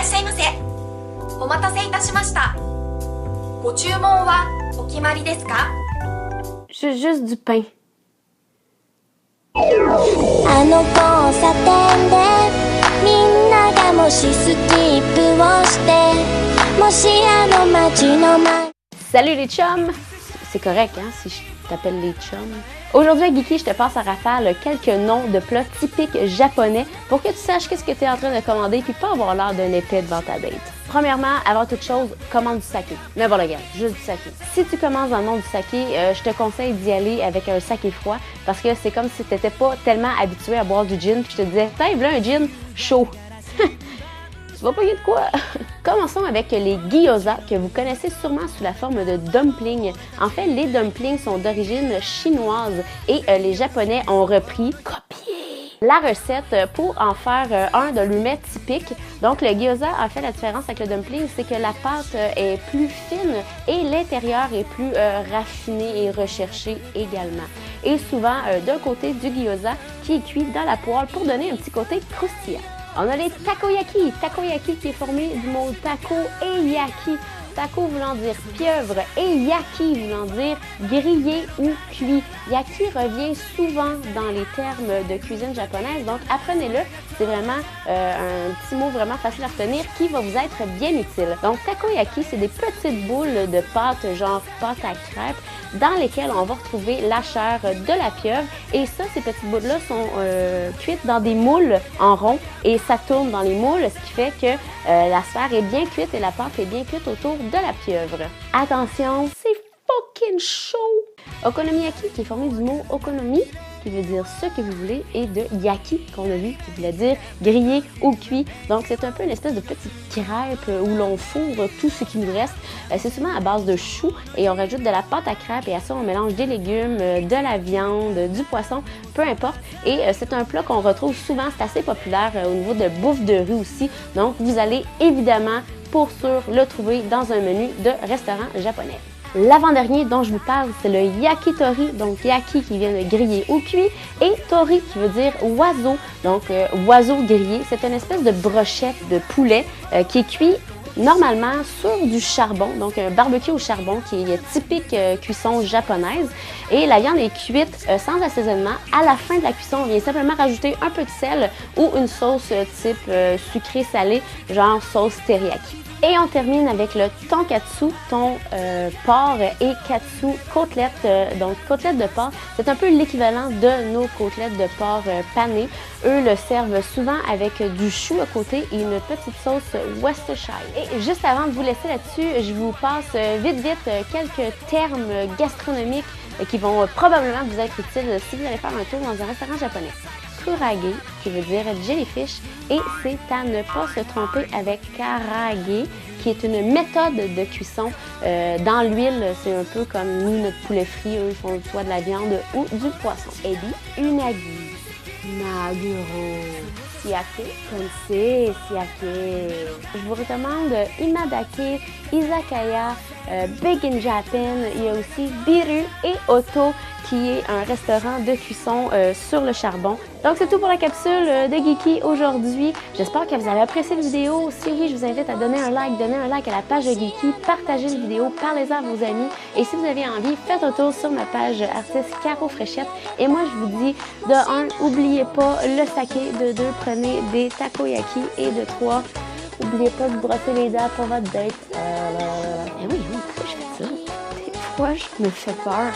っしゃいませ。お待たせいたしました。ご注文はお決まりですか？ Juste du pain. あの交差点でみんながもしスキップをしてもしあの街の前 Salut les chums! C'est correct, hein, si je t'appelle les chums. Aujourd'hui à Geeky, je te passe à rafale quelques noms de plats typiques japonais pour que tu saches qu'est-ce que tu es en train de commander puis pas avoir l'air d'un épais devant ta date. Premièrement, avant toute chose, commande du saké. N'importe lequel, juste du saké. Si tu commences dans le monde du saké, je te conseille d'y aller avec un saké froid parce que c'est comme si tu n'étais pas tellement habitué à boire du gin puis je te disais, t'as là un gin chaud. Tu vas pas y de quoi? Commençons avec les gyoza que vous connaissez sûrement sous la forme de dumplings. En fait, les dumplings sont d'origine chinoise et les Japonais ont repris, copié la recette pour en faire un de leur mets typique. Donc le gyoza, en fait, la différence avec le dumpling, c'est que la pâte est plus fine et l'intérieur est plus raffiné et recherché également. Et souvent, d'un côté du gyoza qui est cuit dans la poêle pour donner un petit côté croustillant. On a les takoyaki. Takoyaki qui est formé du mot taco et yaki. Taco voulant dire pieuvre et yaki voulant dire grillé ou cuit. Yaki revient souvent dans les termes de cuisine japonaise, donc apprenez-le. C'est vraiment un petit mot vraiment facile à retenir qui va vous être bien utile. Donc takoyaki, c'est des petites boules de pâte, genre pâte à crêpes, dans lesquelles on va retrouver la chair de la pieuvre. Et ça, ces petites boules-là sont cuites dans des moules en rond et ça tourne dans les moules, ce qui fait que la sphère est bien cuite et la pâte est bien cuite autour de la pieuvre. Attention, c'est fucking chaud! Okonomiyaki, qui est formé du mot okonomi, qui veut dire ce que vous voulez, et de yaki, qu'on a vu, qui voulait dire grillé ou cuit. Donc, c'est un peu une espèce de petite crêpe où l'on fourre tout ce qui nous reste. C'est souvent à base de choux et on rajoute de la pâte à crêpes et à ça, on mélange des légumes, de la viande, du poisson, peu importe. Et c'est un plat qu'on retrouve souvent, c'est assez populaire au niveau de bouffe de rue aussi. Donc, vous allez évidemment, pour sûr, le trouver dans un menu de restaurant japonais. L'avant-dernier dont je vous parle, c'est le yakitori, donc yaki qui vient de griller ou cuit, et tori qui veut dire oiseau, donc oiseau grillé. C'est une espèce de brochette de poulet qui est cuit normalement sur du charbon, donc un barbecue au charbon qui est typique cuisson japonaise. Et la viande est cuite sans assaisonnement. À la fin de la cuisson, on vient simplement rajouter un peu de sel ou une sauce type sucré-salé, genre sauce teriyaki. Et on termine avec le tonkatsu, porc et katsu, côtelette, donc côtelette de porc. C'est un peu l'équivalent de nos côtelettes de porc panées. Eux le servent souvent avec du chou à côté et une petite sauce Worcestershire. Et juste avant de vous laisser là-dessus, je vous passe vite quelques termes gastronomiques qui vont probablement vous être utiles si vous allez faire un tour dans un restaurant japonais. Kurage, qui veut dire jellyfish, et c'est à ne pas se tromper avec karage, qui est une méthode de cuisson dans l'huile. C'est un peu comme nous, notre poulet frit, eux, ils font soit de la viande ou du poisson. Ebi, unagi, maguro, siake, konsei, siake. Je vous recommande imadake, izakaya, Big in Japan. Il y a aussi Biru et Oto, qui est un restaurant de cuisson sur le charbon. Donc c'est tout pour la capsule de Geeky aujourd'hui. J'espère que vous avez apprécié la vidéo. Si oui, je vous invite à donner un like à la page de Geeky, partagez la vidéo, parlez-en à vos amis. Et si vous avez envie, faites un tour sur ma page artiste Caro Fréchette. Et moi, je vous dis, de 1, n'oubliez pas le saké. De 2, prenez des takoyaki. Et de 3, n'oubliez pas de brosser les dents pour votre date. Eh oui, pourquoi je fais ça? Des fois, je me fais peur.